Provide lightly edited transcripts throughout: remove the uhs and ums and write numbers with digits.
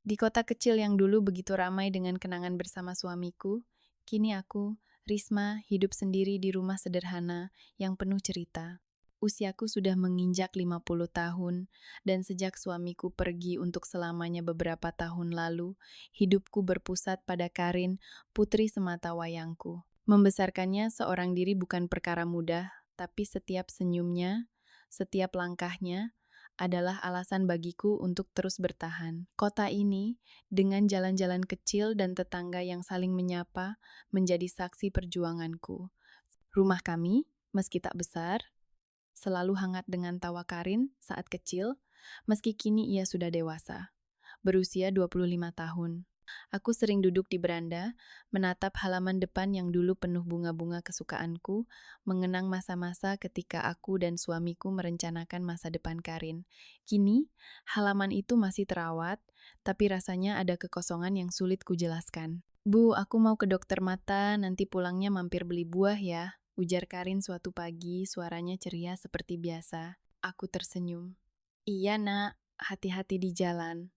Di kota kecil yang dulu begitu ramai dengan kenangan bersama suamiku, kini aku, Risma, hidup sendiri di rumah sederhana yang penuh cerita. Usiaku sudah menginjak 50 tahun, dan sejak suamiku pergi untuk selamanya beberapa tahun lalu, hidupku berpusat pada Karin, putri semata wayangku. Membesarkannya seorang diri bukan perkara mudah, tapi setiap senyumnya, setiap langkahnya, adalah alasan bagiku untuk terus bertahan. Kota ini, dengan jalan-jalan kecil dan tetangga yang saling menyapa, menjadi saksi perjuanganku. Rumah kami, meski tak besar, selalu hangat dengan tawa Karin saat kecil, meski kini ia sudah dewasa, berusia 25 tahun. Aku sering duduk di beranda, menatap halaman depan yang dulu penuh bunga-bunga kesukaanku, mengenang masa-masa ketika aku dan suamiku merencanakan masa depan Karin. Kini, halaman itu masih terawat, tapi rasanya ada kekosongan yang sulit kujelaskan. Bu, aku mau ke dokter mata, nanti pulangnya mampir beli buah ya, ujar Karin suatu pagi, suaranya ceria seperti biasa. Aku tersenyum. Iya nak, hati-hati di jalan.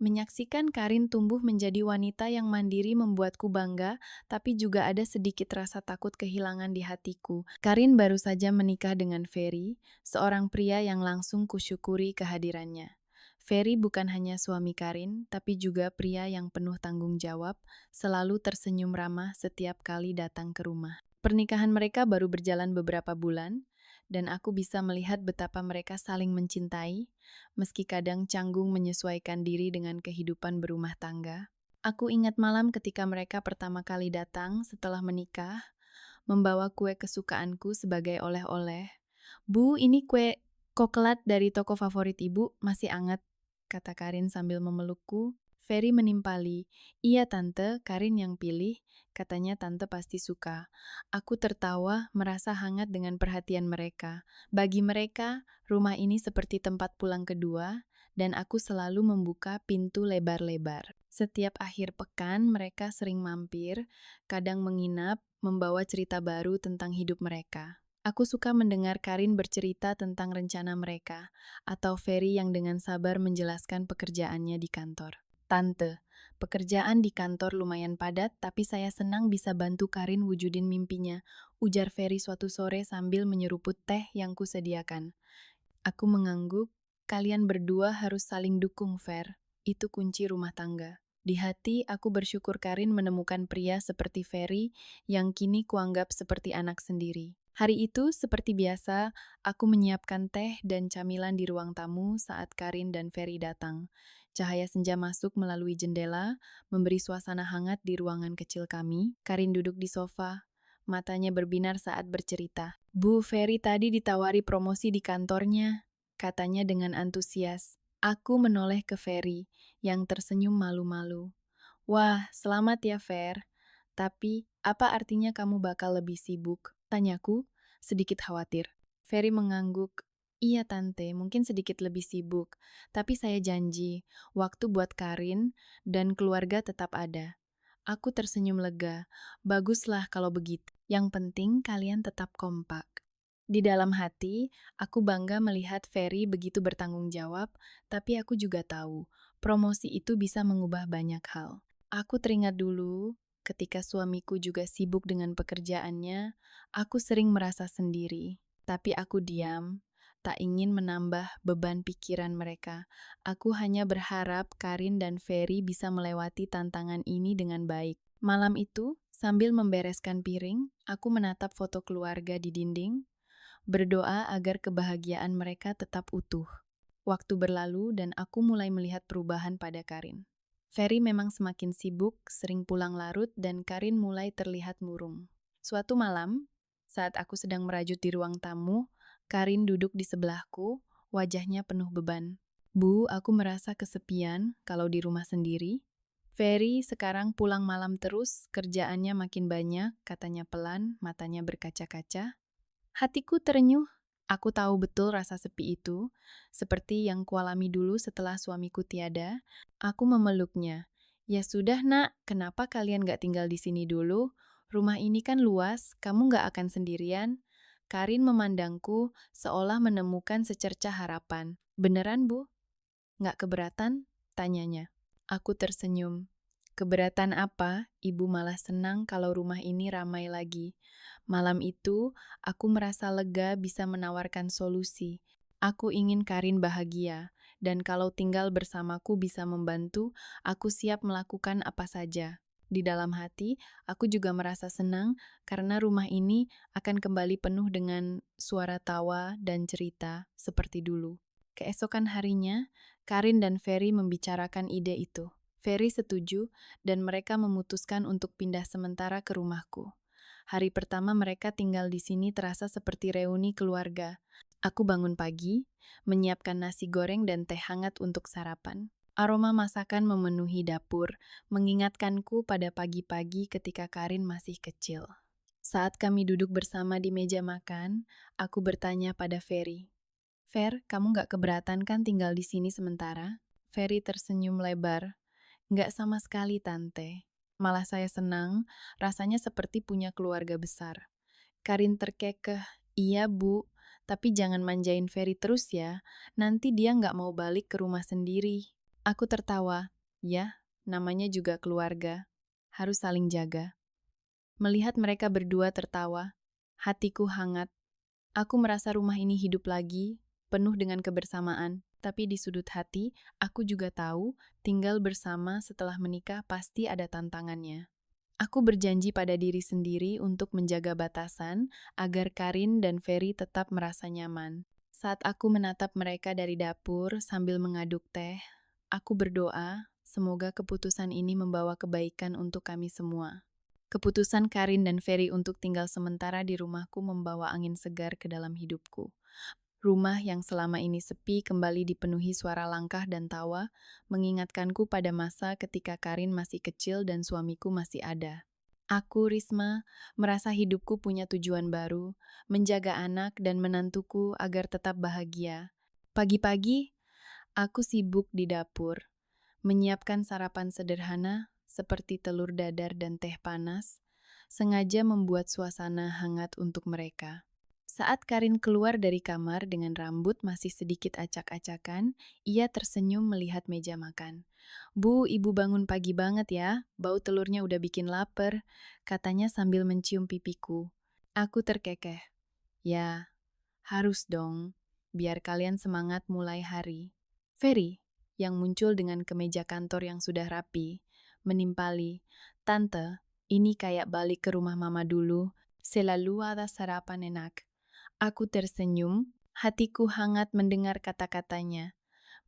Menyaksikan Karin tumbuh menjadi wanita yang mandiri membuatku bangga, tapi juga ada sedikit rasa takut kehilangan di hatiku. Karin baru saja menikah dengan Ferry, seorang pria yang langsung kusyukuri kehadirannya. Ferry bukan hanya suami Karin, tapi juga pria yang penuh tanggung jawab, selalu tersenyum ramah setiap kali datang ke rumah. Pernikahan mereka baru berjalan beberapa bulan, dan aku bisa melihat betapa mereka saling mencintai, meski kadang canggung menyesuaikan diri dengan kehidupan berumah tangga. Aku ingat malam ketika mereka pertama kali datang setelah menikah, membawa kue kesukaanku sebagai oleh-oleh. Bu, ini kue koklat dari toko favorit ibu, masih anget, kata Karin sambil memelukku. Ferry menimpali, iya tante, Karin yang pilih, katanya tante pasti suka. Aku tertawa, merasa hangat dengan perhatian mereka. Bagi mereka, rumah ini seperti tempat pulang kedua, dan aku selalu membuka pintu lebar-lebar. Setiap akhir pekan, mereka sering mampir, kadang menginap, membawa cerita baru tentang hidup mereka. Aku suka mendengar Karin bercerita tentang rencana mereka, atau Ferry yang dengan sabar menjelaskan pekerjaannya di kantor. Tante, pekerjaan di kantor lumayan padat, tapi saya senang bisa bantu Karin wujudin mimpinya, ujar Ferry suatu sore sambil menyeruput teh yang kusediakan. Aku mengangguk, kalian berdua harus saling dukung, Fer. Itu kunci rumah tangga. Di hati, aku bersyukur Karin menemukan pria seperti Ferry yang kini kuanggap seperti anak sendiri. Hari itu, seperti biasa, aku menyiapkan teh dan camilan di ruang tamu saat Karin dan Ferry datang. Cahaya senja masuk melalui jendela, memberi suasana hangat di ruangan kecil kami. Karin duduk di sofa, matanya berbinar saat bercerita. Bu, Ferry tadi ditawari promosi di kantornya, katanya dengan antusias. Aku menoleh ke Ferry, yang tersenyum malu-malu. Wah, selamat ya, Fer. Tapi, apa artinya kamu bakal lebih sibuk? Tanyaku, sedikit khawatir. Ferry mengangguk. Iya, Tante, mungkin sedikit lebih sibuk. Tapi saya janji, waktu buat Karin dan keluarga tetap ada. Aku tersenyum lega. Baguslah kalau begitu. Yang penting kalian tetap kompak. Di dalam hati, aku bangga melihat Ferry begitu bertanggung jawab, tapi aku juga tahu, promosi itu bisa mengubah banyak hal. Aku teringat dulu, ketika suamiku juga sibuk dengan pekerjaannya, aku sering merasa sendiri. Tapi aku diam, tak ingin menambah beban pikiran mereka. Aku hanya berharap Karin dan Ferry bisa melewati tantangan ini dengan baik. Malam itu, sambil membereskan piring, aku menatap foto keluarga di dinding, berdoa agar kebahagiaan mereka tetap utuh. Waktu berlalu dan aku mulai melihat perubahan pada Karin. Ferry memang semakin sibuk, sering pulang larut, dan Karin mulai terlihat murung. Suatu malam, saat aku sedang merajut di ruang tamu, Karin duduk di sebelahku, wajahnya penuh beban. Bu, aku merasa kesepian kalau di rumah sendiri. Ferry sekarang pulang malam terus, kerjaannya makin banyak, katanya pelan, matanya berkaca-kaca. Hatiku terenyuh. Aku tahu betul rasa sepi itu, seperti yang kualami dulu setelah suamiku tiada. Aku memeluknya. Ya sudah nak, kenapa kalian gak tinggal di sini dulu? Rumah ini kan luas, kamu gak akan sendirian. Karin memandangku seolah menemukan secercah harapan. Beneran bu? Gak keberatan? Tanyanya. Aku tersenyum. Keberatan apa? Ibu malah senang kalau rumah ini ramai lagi. Malam itu, aku merasa lega bisa menawarkan solusi. Aku ingin Karin bahagia, dan kalau tinggal bersamaku bisa membantu, aku siap melakukan apa saja. Di dalam hati, aku juga merasa senang karena rumah ini akan kembali penuh dengan suara tawa dan cerita seperti dulu. Keesokan harinya, Karin dan Ferry membicarakan ide itu. Ferry setuju dan mereka memutuskan untuk pindah sementara ke rumahku. Hari pertama mereka tinggal di sini terasa seperti reuni keluarga. Aku bangun pagi, menyiapkan nasi goreng dan teh hangat untuk sarapan. Aroma masakan memenuhi dapur, mengingatkanku pada pagi-pagi ketika Karin masih kecil. Saat kami duduk bersama di meja makan, aku bertanya pada Ferry, "Fer, kamu nggak keberatan kan tinggal di sini sementara?" Ferry tersenyum lebar. "Nggak sama sekali, Tante. Malah saya senang, rasanya seperti punya keluarga besar." Karin terkekeh, "Iya, Bu, tapi jangan manjain Ferry terus ya. Nanti dia nggak mau balik ke rumah sendiri." Aku tertawa. "Ya, namanya juga keluarga. Harus saling jaga." Melihat mereka berdua tertawa, hatiku hangat. Aku merasa rumah ini hidup lagi, penuh dengan kebersamaan. Tapi di sudut hati, aku juga tahu tinggal bersama setelah menikah pasti ada tantangannya. Aku berjanji pada diri sendiri untuk menjaga batasan agar Karin dan Ferry tetap merasa nyaman. Saat aku menatap mereka dari dapur sambil mengaduk teh, aku berdoa semoga keputusan ini membawa kebaikan untuk kami semua. Keputusan Karin dan Ferry untuk tinggal sementara di rumahku membawa angin segar ke dalam hidupku. Rumah yang selama ini sepi kembali dipenuhi suara langkah dan tawa, mengingatkanku pada masa ketika Karin masih kecil dan suamiku masih ada. Aku, Risma, merasa hidupku punya tujuan baru, menjaga anak dan menantuku agar tetap bahagia. Pagi-pagi, aku sibuk di dapur, menyiapkan sarapan sederhana seperti telur dadar dan teh panas, sengaja membuat suasana hangat untuk mereka. Saat Karin keluar dari kamar dengan rambut masih sedikit acak-acakan, ia tersenyum melihat meja makan. "Bu, ibu bangun pagi banget ya, bau telurnya udah bikin lapar," katanya sambil mencium pipiku. Aku terkekeh. "Ya, harus dong, biar kalian semangat mulai hari." Ferry, yang muncul dengan kemeja kantor yang sudah rapi, menimpali, "Tante, ini kayak balik ke rumah mama dulu, selalu ada sarapan enak." Aku tersenyum, hatiku hangat mendengar kata-katanya.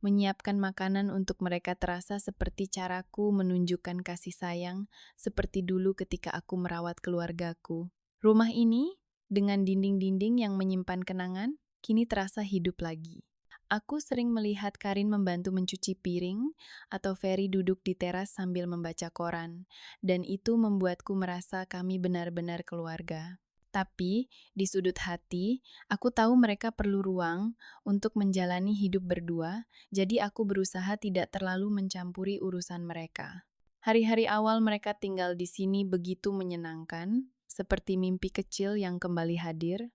Menyiapkan makanan untuk mereka terasa seperti caraku menunjukkan kasih sayang, seperti dulu ketika aku merawat keluargaku. Rumah ini, dengan dinding-dinding yang menyimpan kenangan, kini terasa hidup lagi. Aku sering melihat Karin membantu mencuci piring, atau Ferry duduk di teras sambil membaca koran, dan itu membuatku merasa kami benar-benar keluarga. Tapi, di sudut hati, aku tahu mereka perlu ruang untuk menjalani hidup berdua, jadi aku berusaha tidak terlalu mencampuri urusan mereka. Hari-hari awal mereka tinggal di sini begitu menyenangkan, seperti mimpi kecil yang kembali hadir.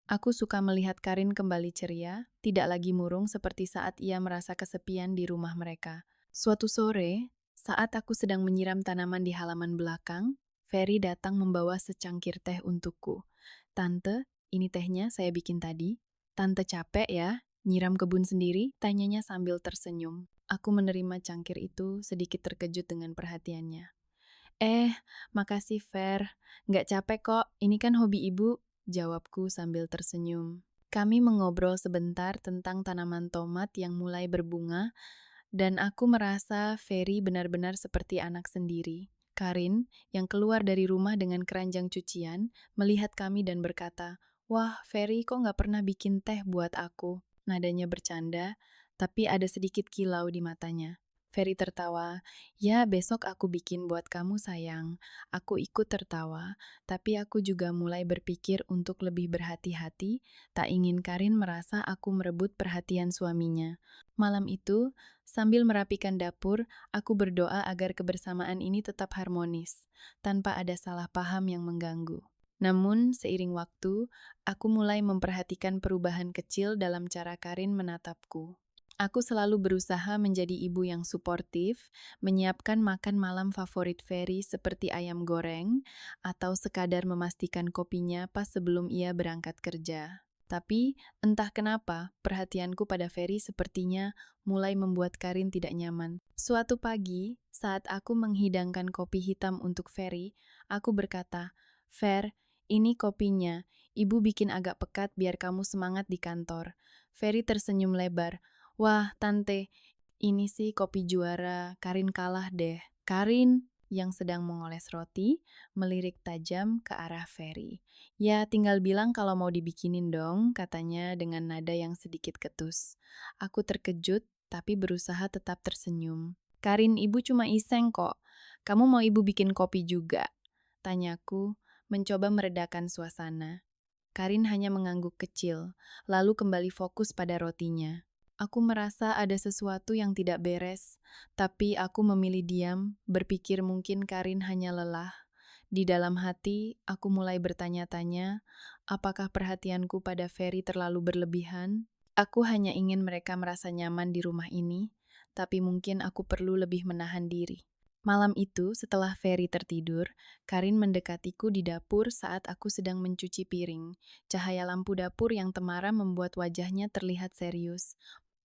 Aku suka melihat Karin kembali ceria, tidak lagi murung seperti saat ia merasa kesepian di rumah mereka. Suatu sore, saat aku sedang menyiram tanaman di halaman belakang, Ferry datang membawa secangkir teh untukku. "Tante, ini tehnya saya bikin tadi." "Tante capek ya, nyiram kebun sendiri?" tanyanya sambil tersenyum. Aku menerima cangkir itu sedikit terkejut dengan perhatiannya. Makasih Fer. Nggak capek kok, ini kan hobi ibu," jawabku sambil tersenyum. Kami mengobrol sebentar tentang tanaman tomat yang mulai berbunga, dan aku merasa Ferry benar-benar seperti anak sendiri. Karin, yang keluar dari rumah dengan keranjang cucian, melihat kami dan berkata, "Wah, Ferry kok nggak pernah bikin teh buat aku?" Nadanya bercanda, tapi ada sedikit kilau di matanya. Ferry tertawa, "Ya, besok aku bikin buat kamu sayang." Aku ikut tertawa, tapi aku juga mulai berpikir untuk lebih berhati-hati, tak ingin Karin merasa aku merebut perhatian suaminya. Malam itu, sambil merapikan dapur, aku berdoa agar kebersamaan ini tetap harmonis, tanpa ada salah paham yang mengganggu. Namun, seiring waktu, aku mulai memperhatikan perubahan kecil dalam cara Karin menatapku. Aku selalu berusaha menjadi ibu yang suportif, menyiapkan makan malam favorit Ferry seperti ayam goreng, atau sekadar memastikan kopinya pas sebelum ia berangkat kerja. Tapi, entah kenapa, perhatianku pada Ferry sepertinya mulai membuat Karin tidak nyaman. Suatu pagi, saat aku menghidangkan kopi hitam untuk Ferry, aku berkata, "Fer, ini kopinya. Ibu bikin agak pekat biar kamu semangat di kantor." Ferry tersenyum lebar. "Wah, Tante, ini sih kopi juara, Karin kalah deh." Karin, yang sedang mengoles roti, melirik tajam ke arah Ferry. "Ya, tinggal bilang kalau mau dibikinin dong," katanya dengan nada yang sedikit ketus. Aku terkejut, tapi berusaha tetap tersenyum. "Karin, ibu cuma iseng kok. Kamu mau ibu bikin kopi juga?" Tanyaku, mencoba meredakan suasana. Karin hanya mengangguk kecil, lalu kembali fokus pada rotinya. Aku merasa ada sesuatu yang tidak beres, tapi aku memilih diam, berpikir mungkin Karin hanya lelah. Di dalam hati, aku mulai bertanya-tanya, apakah perhatianku pada Ferry terlalu berlebihan? Aku hanya ingin mereka merasa nyaman di rumah ini, tapi mungkin aku perlu lebih menahan diri. Malam itu, setelah Ferry tertidur, Karin mendekatiku di dapur saat aku sedang mencuci piring. Cahaya lampu dapur yang temaram membuat wajahnya terlihat serius.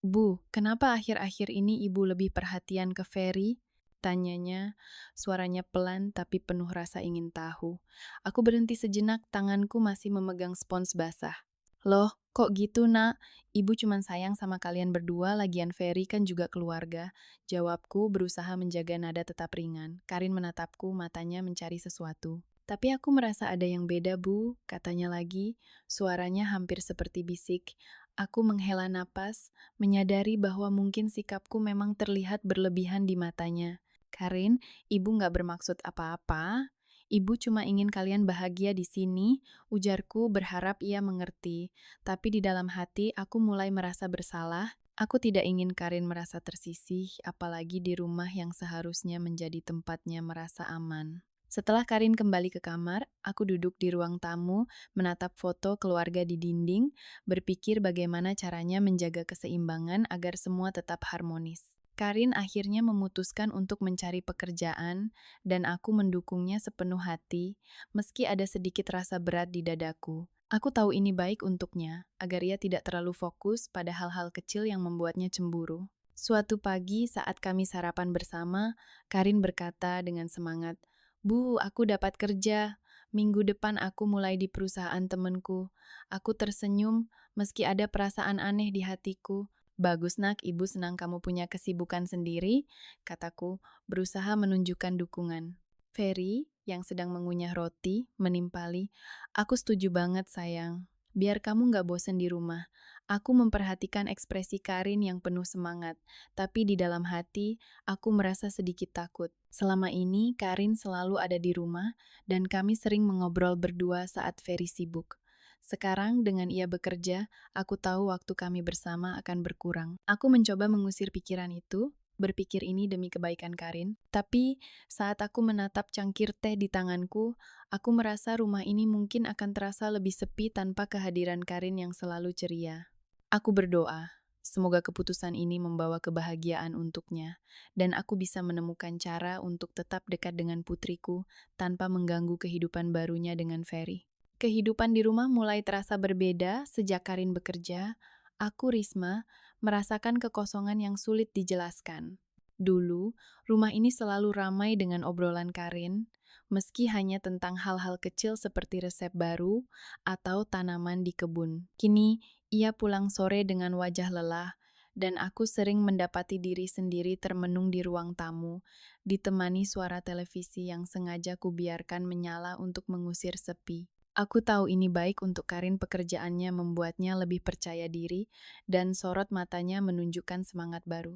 "Bu, kenapa akhir-akhir ini ibu lebih perhatian ke Ferry?" Tanyanya, suaranya pelan tapi penuh rasa ingin tahu. Aku berhenti sejenak, tanganku masih memegang spons basah. "Loh, kok gitu, Nak? Ibu cuma sayang sama kalian berdua, lagian Ferry kan juga keluarga." Jawabku berusaha menjaga nada tetap ringan. Karin menatapku, matanya mencari sesuatu. "Tapi aku merasa ada yang beda, Bu," katanya lagi. Suaranya hampir seperti bisik. Aku menghela napas, menyadari bahwa mungkin sikapku memang terlihat berlebihan di matanya. "Karin, ibu nggak bermaksud apa-apa. Ibu cuma ingin kalian bahagia di sini," ujarku berharap ia mengerti. Tapi di dalam hati aku mulai merasa bersalah. Aku tidak ingin Karin merasa tersisih, apalagi di rumah yang seharusnya menjadi tempatnya merasa aman. Setelah Karin kembali ke kamar, aku duduk di ruang tamu, menatap foto keluarga di dinding, berpikir bagaimana caranya menjaga keseimbangan agar semua tetap harmonis. Karin akhirnya memutuskan untuk mencari pekerjaan, dan aku mendukungnya sepenuh hati, meski ada sedikit rasa berat di dadaku. Aku tahu ini baik untuknya, agar ia tidak terlalu fokus pada hal-hal kecil yang membuatnya cemburu. Suatu pagi saat kami sarapan bersama, Karin berkata dengan semangat, "Bu, aku dapat kerja. Minggu depan aku mulai di perusahaan temenku." Aku tersenyum, meski ada perasaan aneh di hatiku. "Bagus, Nak, ibu senang kamu punya kesibukan sendiri," kataku, berusaha menunjukkan dukungan. Ferry, yang sedang mengunyah roti, menimpali, "Aku setuju banget, sayang. Biar kamu nggak bosen di rumah." Aku memperhatikan ekspresi Karin yang penuh semangat, tapi di dalam hati, aku merasa sedikit takut. Selama ini, Karin selalu ada di rumah, dan kami sering mengobrol berdua saat Ferry sibuk. Sekarang, dengan ia bekerja, aku tahu waktu kami bersama akan berkurang. Aku mencoba mengusir pikiran itu, berpikir ini demi kebaikan Karin. Tapi, saat aku menatap cangkir teh di tanganku, aku merasa rumah ini mungkin akan terasa lebih sepi tanpa kehadiran Karin yang selalu ceria. Aku berdoa, semoga keputusan ini membawa kebahagiaan untuknya, dan aku bisa menemukan cara untuk tetap dekat dengan putriku tanpa mengganggu kehidupan barunya dengan Ferry. Kehidupan di rumah mulai terasa berbeda sejak Karin bekerja. Aku, Risma, merasakan kekosongan yang sulit dijelaskan. Dulu, rumah ini selalu ramai dengan obrolan Karin, meski hanya tentang hal-hal kecil seperti resep baru atau tanaman di kebun. Kini, ia pulang sore dengan wajah lelah, dan aku sering mendapati diri sendiri termenung di ruang tamu, ditemani suara televisi yang sengaja kubiarkan menyala untuk mengusir sepi. Aku tahu ini baik untuk Karin, pekerjaannya membuatnya lebih percaya diri, dan sorot matanya menunjukkan semangat baru.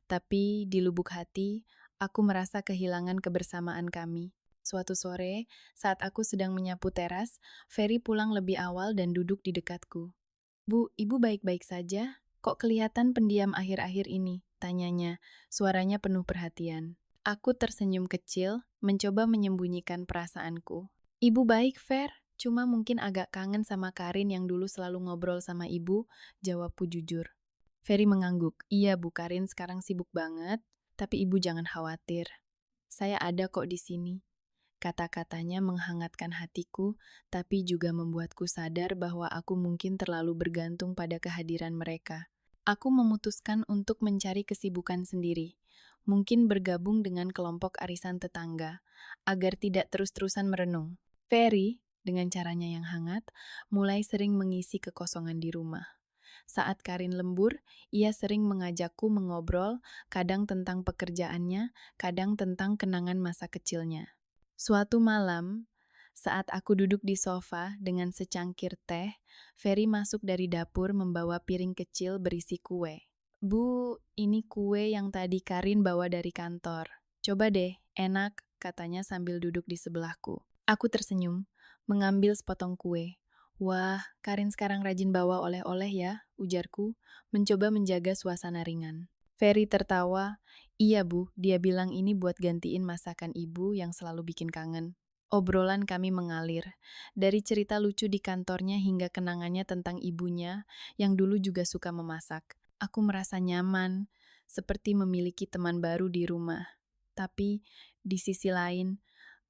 Tapi di lubuk hati, aku merasa kehilangan kebersamaan kami. Suatu sore, saat aku sedang menyapu teras, Ferry pulang lebih awal dan duduk di dekatku. "Bu, ibu baik-baik saja? Kok kelihatan pendiam akhir-akhir ini?" tanyanya, suaranya penuh perhatian. Aku tersenyum kecil, mencoba menyembunyikan perasaanku. "Ibu baik, Fer. Cuma mungkin agak kangen sama Karin yang dulu selalu ngobrol sama ibu," jawabku jujur. Ferry mengangguk. Iya, Bu Karin sekarang sibuk banget, tapi Ibu jangan khawatir. Saya ada kok di sini. Kata-katanya menghangatkan hatiku, tapi juga membuatku sadar bahwa aku mungkin terlalu bergantung pada kehadiran mereka. Aku memutuskan untuk mencari kesibukan sendiri, mungkin bergabung dengan kelompok arisan tetangga, agar tidak terus-terusan merenung. Ferry, dengan caranya yang hangat, mulai sering mengisi kekosongan di rumah. Saat Karin lembur, ia sering mengajakku mengobrol, kadang tentang pekerjaannya, kadang tentang kenangan masa kecilnya. Suatu malam, saat aku duduk di sofa dengan secangkir teh, Ferry masuk dari dapur membawa piring kecil berisi kue. Bu, ini kue yang tadi Karin bawa dari kantor. Coba deh, enak, katanya sambil duduk di sebelahku. Aku tersenyum, mengambil sepotong kue. Wah, Karin sekarang rajin bawa oleh-oleh ya, ujarku, mencoba menjaga suasana ringan. Ferry tertawa. Iya bu, dia bilang ini buat gantiin masakan ibu yang selalu bikin kangen. Obrolan kami mengalir, dari cerita lucu di kantornya hingga kenangannya tentang ibunya yang dulu juga suka memasak. Aku merasa nyaman, seperti memiliki teman baru di rumah. Tapi, di sisi lain,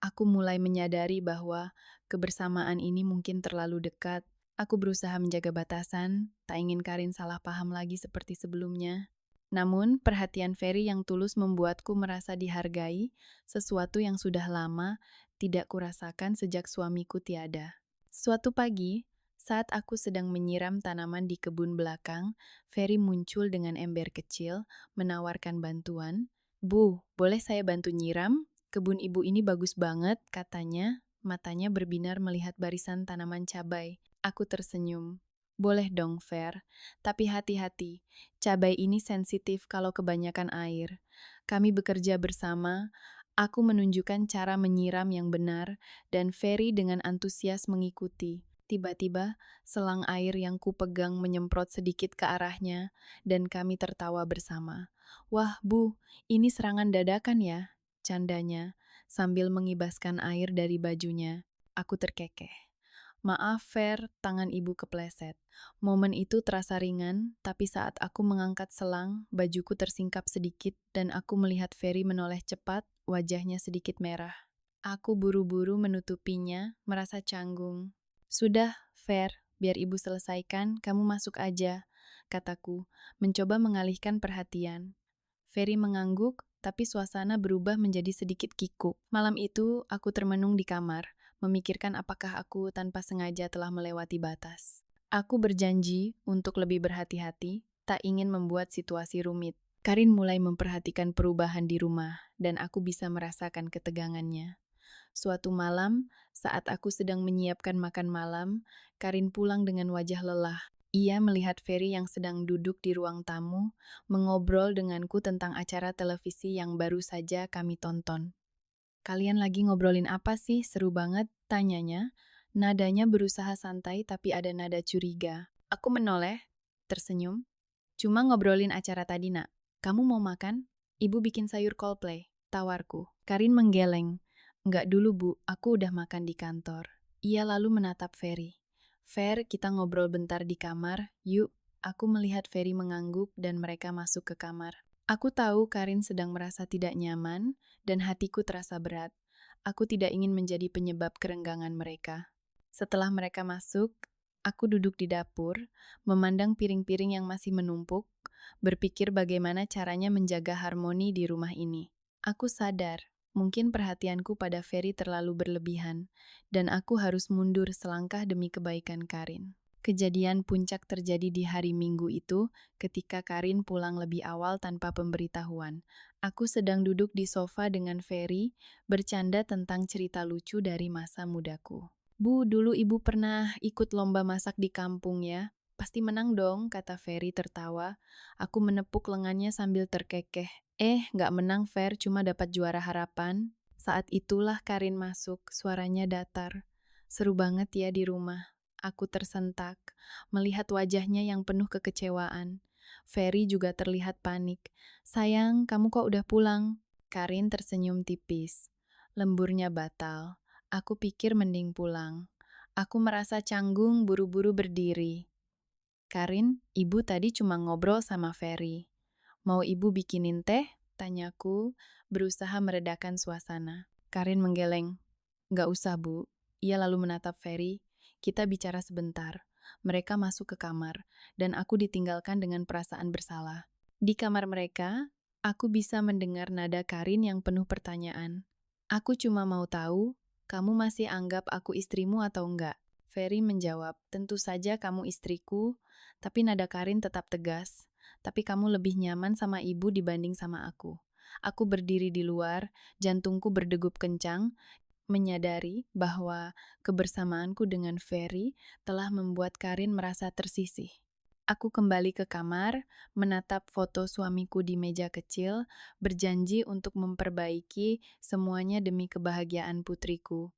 aku mulai menyadari bahwa kebersamaan ini mungkin terlalu dekat. Aku berusaha menjaga batasan, tak ingin Karin salah paham lagi seperti sebelumnya. Namun, perhatian Ferry yang tulus membuatku merasa dihargai, sesuatu yang sudah lama tidak kurasakan sejak suamiku tiada. Suatu pagi, saat aku sedang menyiram tanaman di kebun belakang, Ferry muncul dengan ember kecil, menawarkan bantuan. Bu, boleh saya bantu nyiram? Kebun ibu ini bagus banget, katanya. Matanya berbinar melihat barisan tanaman cabai. Aku tersenyum. Boleh dong, Fer. Tapi hati-hati, cabai ini sensitif kalau kebanyakan air. Kami bekerja bersama, aku menunjukkan cara menyiram yang benar, dan Ferry dengan antusias mengikuti. Tiba-tiba, selang air yang kupegang menyemprot sedikit ke arahnya, dan kami tertawa bersama. Wah, Bu, ini serangan dadakan ya, candanya, sambil mengibaskan air dari bajunya. Aku terkekeh. Maaf, Fer, tangan ibu kepleset. Momen itu terasa ringan, tapi saat aku mengangkat selang, bajuku tersingkap sedikit dan aku melihat Ferry menoleh cepat, wajahnya sedikit merah. Aku buru-buru menutupinya, merasa canggung. Sudah, Fer, biar ibu selesaikan, kamu masuk aja, kataku, mencoba mengalihkan perhatian. Ferry mengangguk, tapi suasana berubah menjadi sedikit kikuk. Malam itu, aku termenung di kamar, memikirkan apakah aku tanpa sengaja telah melewati batas. Aku berjanji untuk lebih berhati-hati, tak ingin membuat situasi rumit. Karin mulai memperhatikan perubahan di rumah, dan aku bisa merasakan ketegangannya. Suatu malam, saat aku sedang menyiapkan makan malam, Karin pulang dengan wajah lelah. Ia melihat Ferry yang sedang duduk di ruang tamu, mengobrol denganku tentang acara televisi yang baru saja kami tonton. Kalian lagi ngobrolin apa sih? Seru banget, tanyanya. Nadanya berusaha santai tapi ada nada curiga. Aku menoleh, tersenyum. Cuma ngobrolin acara tadi, nak. Kamu mau makan? Ibu bikin sayur Coldplay, tawarku. Karin menggeleng. Enggak dulu, Bu. Aku udah makan di kantor. Ia lalu menatap Ferry. Fer, kita ngobrol bentar di kamar. Yuk. Aku melihat Ferry mengangguk dan mereka masuk ke kamar. Aku tahu Karin sedang merasa tidak nyaman dan hatiku terasa berat. Aku tidak ingin menjadi penyebab kerenggangan mereka. Setelah mereka masuk, aku duduk di dapur, memandang piring-piring yang masih menumpuk, berpikir bagaimana caranya menjaga harmoni di rumah ini. Aku sadar, mungkin perhatianku pada Ferry terlalu berlebihan, dan aku harus mundur selangkah demi kebaikan Karin. Kejadian puncak terjadi di hari Minggu itu ketika Karin pulang lebih awal tanpa pemberitahuan. Aku sedang duduk di sofa dengan Ferry, bercanda tentang cerita lucu dari masa mudaku. Bu, dulu ibu pernah ikut lomba masak di kampung ya? Pasti menang dong, kata Ferry tertawa. Aku menepuk lengannya sambil terkekeh. Nggak menang Fer, cuma dapat juara harapan. Saat itulah Karin masuk, suaranya datar. Seru banget ya di rumah. Aku tersentak, melihat wajahnya yang penuh kekecewaan. Ferry juga terlihat panik. Sayang, kamu kok udah pulang? Karin tersenyum tipis. Lemburnya batal. Aku pikir mending pulang. Aku merasa canggung buru-buru berdiri. Karin, ibu tadi cuma ngobrol sama Ferry. Mau ibu bikinin teh? Tanyaku, berusaha meredakan suasana. Karin menggeleng. Nggak usah, Bu. Ia lalu menatap Ferry. Kita bicara sebentar. Mereka masuk ke kamar, dan aku ditinggalkan dengan perasaan bersalah. Di kamar mereka, aku bisa mendengar nada Karin yang penuh pertanyaan. Aku cuma mau tahu, kamu masih anggap aku istrimu atau enggak? Ferry menjawab, tentu saja kamu istriku, tapi nada Karin tetap tegas. Tapi kamu lebih nyaman sama ibu dibanding sama aku. Aku berdiri di luar, jantungku berdegup kencang, menyadari bahwa kebersamaanku dengan Ferry telah membuat Karin merasa tersisih. Aku kembali ke kamar, menatap foto suamiku di meja kecil, berjanji untuk memperbaiki semuanya demi kebahagiaan putriku.